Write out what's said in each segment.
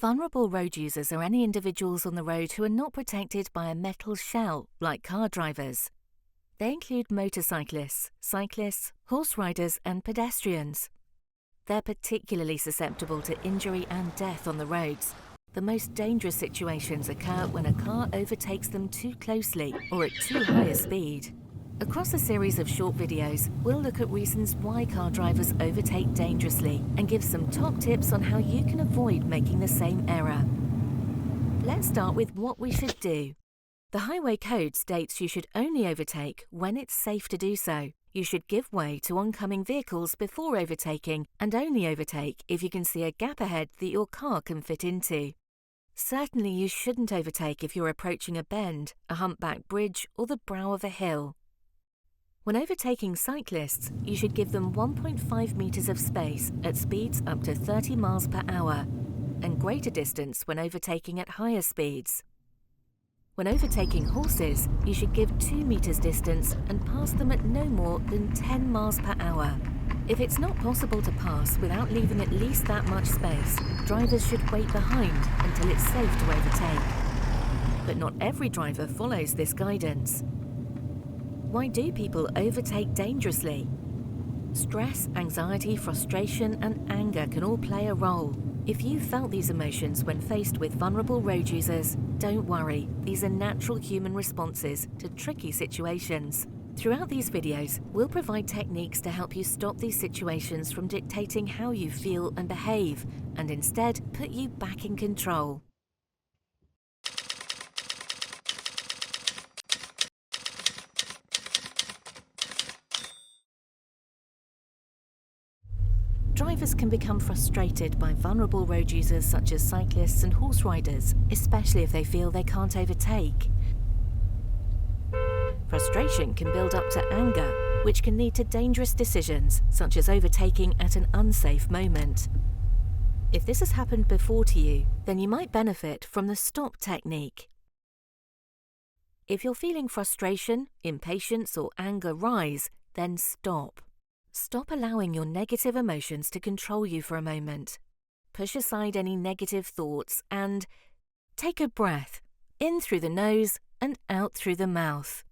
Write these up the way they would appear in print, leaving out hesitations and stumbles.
Vulnerable road users are any individuals on the road who are not protected by a metal shell, like car drivers. They include motorcyclists, cyclists, horse riders, and pedestrians. They're particularly susceptible to injury and death on the roads. The most dangerous situations occur when a car overtakes them too closely or at too high a speed. Across a series of short videos, we'll look at reasons why car drivers overtake dangerously and give some top tips on how you can avoid making the same error. Let's start with what we should do. The Highway Code states you should only overtake when it's safe to do so. You should give way to oncoming vehicles before overtaking and only overtake if you can see a gap ahead that your car can fit into. Certainly you shouldn't overtake if you're approaching a bend, a humpback bridge, or the brow of a hill. When overtaking cyclists, you should give them 1.5 meters of space at speeds up to 30 miles per hour, and greater distance when overtaking at higher speeds. When overtaking horses, you should give 2 meters distance and pass them at no more than 10 miles per hour. If it's not possible to pass without leaving at least that much space, drivers should wait behind until it's safe to overtake. But not every driver follows this guidance. Why do people overtake dangerously? Stress, anxiety, frustration, and anger can all play a role. If you felt these emotions when faced with vulnerable road users, don't worry, these are natural human responses to tricky situations. Throughout these videos, we'll provide techniques to help you stop these situations from dictating how you feel and behave, and instead put you back in control. Drivers can become frustrated by vulnerable road users such as cyclists and horse riders, especially if they feel they can't overtake. Frustration can build up to anger, which can lead to dangerous decisions, such as overtaking at an unsafe moment. If this has happened before to you, then you might benefit from the stop technique. If you're feeling frustration, impatience, or anger rise, then stop. Stop allowing your negative emotions to control you for a moment. Push aside any negative thoughts and take a breath, in through the nose and out through the mouth.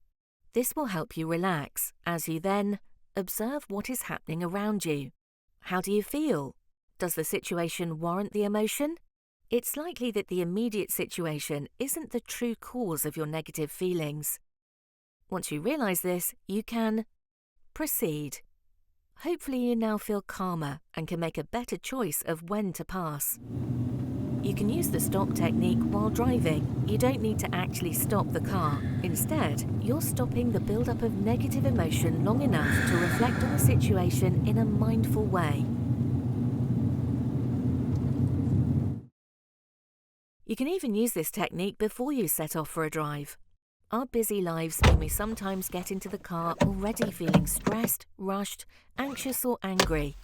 This will help you relax as you then observe what is happening around you. How do you feel? Does the situation warrant the emotion? It's likely that the immediate situation isn't the true cause of your negative feelings. Once you realize this, you can proceed. Hopefully you now feel calmer and can make a better choice of when to pass. You can use the stop technique while driving. You don't need to actually stop the car. Instead, you're stopping the build-up of negative emotion long enough to reflect on the situation in a mindful way. You can even use this technique before you set off for a drive. Our busy lives mean we sometimes get into the car already feeling stressed, rushed, anxious, or angry.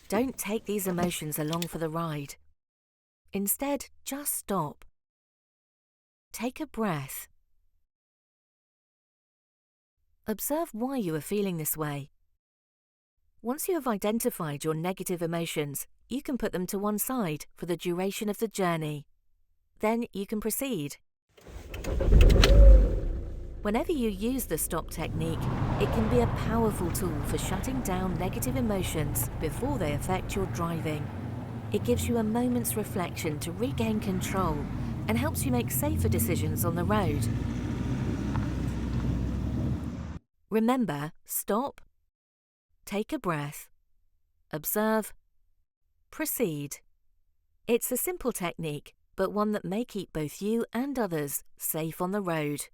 Don't take these emotions along for the ride. Instead, just stop. Take a breath. Observe why you are feeling this way. Once you have identified your negative emotions, you can put them to one side for the duration of the journey. Then you can proceed. Whenever you use the stop technique, it can be a powerful tool for shutting down negative emotions before they affect your driving. It gives you a moment's reflection to regain control and helps you make safer decisions on the road. Remember, stop, take a breath, observe, proceed. It's a simple technique, but one that may keep both you and others safe on the road.